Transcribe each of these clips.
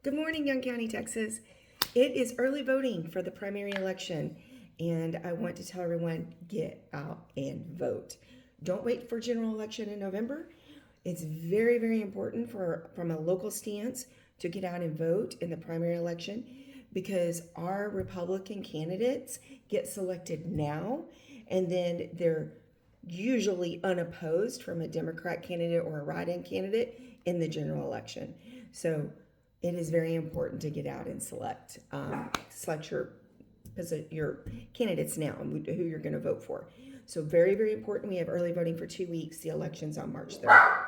Good morning, Young County, Texas. It is early voting for the primary election, and I want to tell everyone get out and vote. Don't wait for general election in November. It's very, very important from a local stance to get out and vote in the primary election because our Republican candidates get selected now, and then they're usually unopposed from a Democrat candidate or a write-in candidate in the general election. So it is very important to get out and select your candidates now and who you're going to vote for. So very, very important. We have early voting for 2 weeks. The election's on March 3rd.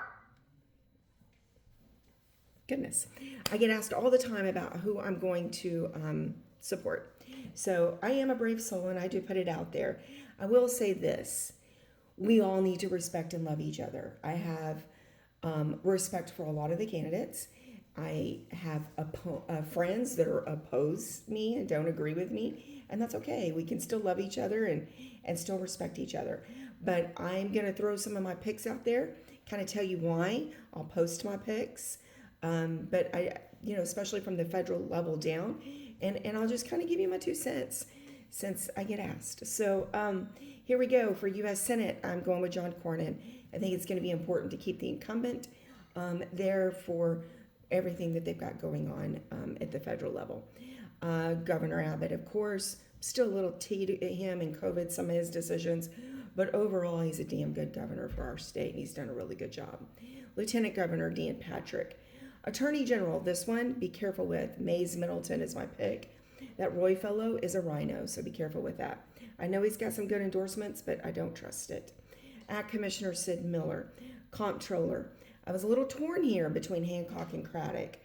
Goodness. I get asked all the time about who I'm going to support. So I am a brave soul and I do put it out there. I will say this. We all need to respect and love each other. I have respect for a lot of the candidates. I have friends that are oppose me and don't agree with me, and that's okay. We can still love each other and still respect each other. But I'm going to throw some of my picks out there, kind of tell you why. I'll post my picks, but especially from the federal level down, and I'll just kind of give you my 2 cents since I get asked. So here we go. For U.S. Senate, I'm going with John Cornyn. I think it's going to be important to keep the incumbent there for everything that they've got going on at the federal level. Governor Abbott, of course, still a little tea to him and COVID, some of his decisions, but overall, he's a damn good governor for our state, and he's done a really good job. Lieutenant Governor Dan Patrick. Attorney General, this one, be careful with. Mays Middleton is my pick. That Roy fellow is a rhino, so be careful with that. I know he's got some good endorsements, but I don't trust it. Ag Commissioner Sid Miller. Comptroller. I was a little torn here between Hancock and Craddock.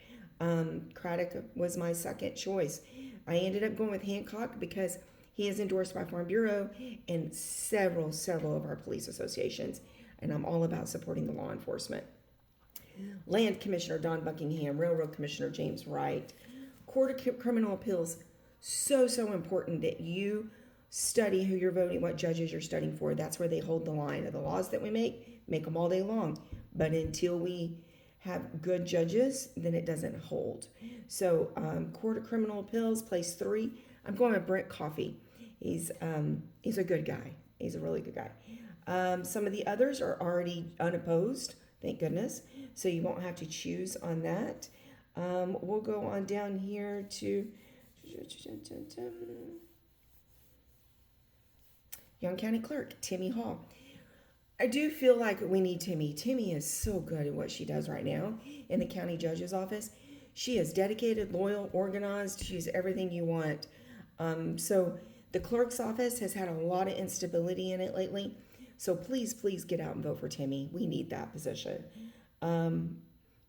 Craddock was my second choice. I ended up going with Hancock because he is endorsed by Farm Bureau and several of our police associations, and I'm all about supporting the law enforcement. Land Commissioner Don Buckingham, Railroad Commissioner James Wright. Court of Criminal Appeals, so important that you study who you're voting, what judges you're studying for. That's where they hold the line of the laws that we make them all day long. But until we have good judges, then it doesn't hold. So Court of Criminal Appeals, place 3. I'm going with Brent Coffey. He's a good guy. He's a really good guy. Some of the others are already unopposed, thank goodness. So you won't have to choose on that. We'll go on down here to Young County Clerk, Timmy Hall. I do feel like we need Timmy. Timmy is so good at what she does right now in the county judge's office. She is dedicated, loyal, organized. She's everything you want. So the clerk's office has had a lot of instability in it lately. So please get out and vote for Timmy. We need that position.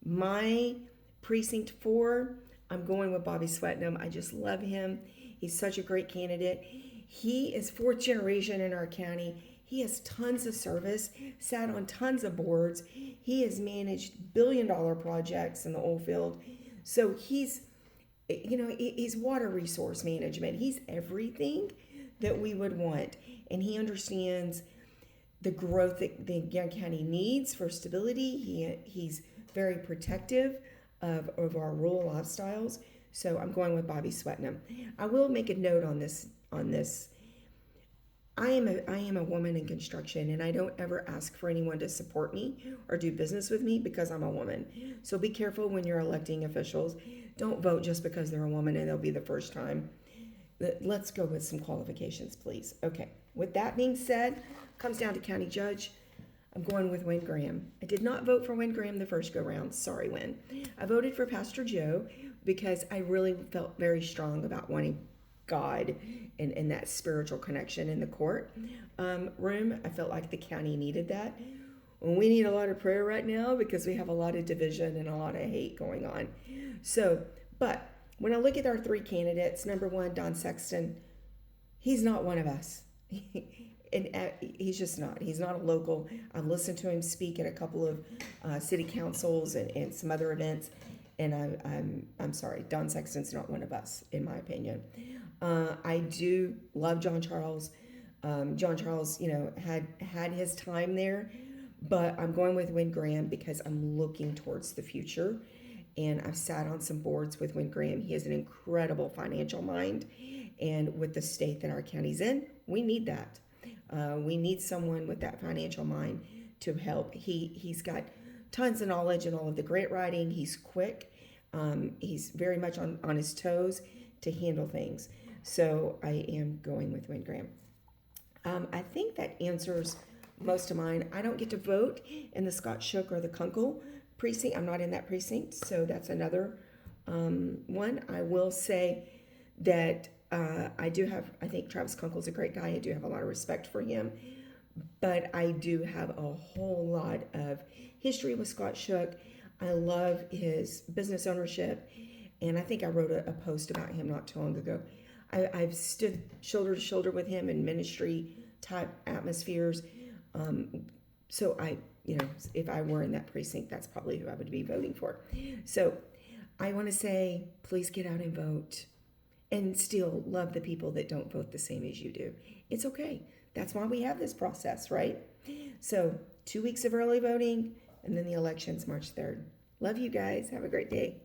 My precinct 4, I'm going with Bobby Swetnam. I just love him. He's such a great candidate. He is 4th generation in our county. He has tons of service, sat on tons of boards. He has managed billion-dollar projects in the oil field. So he's water resource management. He's everything that we would want. And he understands the growth that the Young County needs for stability. He's very protective of our rural lifestyles. So I'm going with Bobby Swetnam. I will make a note on this. I am a woman in construction, and I don't ever ask for anyone to support me or do business with me because I'm a woman. So be careful when you're electing officials. Don't vote just because they're a woman and they'll be the first time. Let's go with some qualifications, please. Okay, with that being said, comes down to county judge. I'm going with Wayne Graham. I did not vote for Wayne Graham the first go-round. Sorry, Wayne. I voted for Pastor Joe because I really felt very strong about wanting God and that spiritual connection in the court room. I felt like the county needed that. We need a lot of prayer right now because we have a lot of division and a lot of hate going on. So, but when I look at our 3 candidates, number 1, Don Sexton, he's not one of us. And he's just not. He's not a local. I've listened to him speak at a couple of city councils and some other events, and I'm sorry, Don Sexton's not one of us, in my opinion. I do love John Charles. John Charles, had his time there, but I'm going with Wayne Graham because I'm looking towards the future, and I've sat on some boards with Win Graham. He has an incredible financial mind, and with the state that our county's in, we need that. We need someone with that financial mind to help. He's got tons of knowledge in all of the grant writing. He's quick. He's very much on his toes to handle things. So I am going with Win Graham. I think that answers most of mine. I don't get to vote in the Scott Shook or the Kunkel precinct. I'm not in that precinct, so that's another one. I will say that I think Travis Kunkel's a great guy. I do have a lot of respect for him, but I do have a whole lot of history with Scott Shook. I love his business ownership, and I think I wrote a post about him not too long ago. I've stood shoulder to shoulder with him in ministry type atmospheres. So if I were in that precinct, that's probably who I would be voting for. So I want to say, please get out and vote, and still love the people that don't vote the same as you do. It's okay. That's why we have this process, right? So 2 weeks of early voting, and then the election's March 3rd. Love you guys. Have a great day.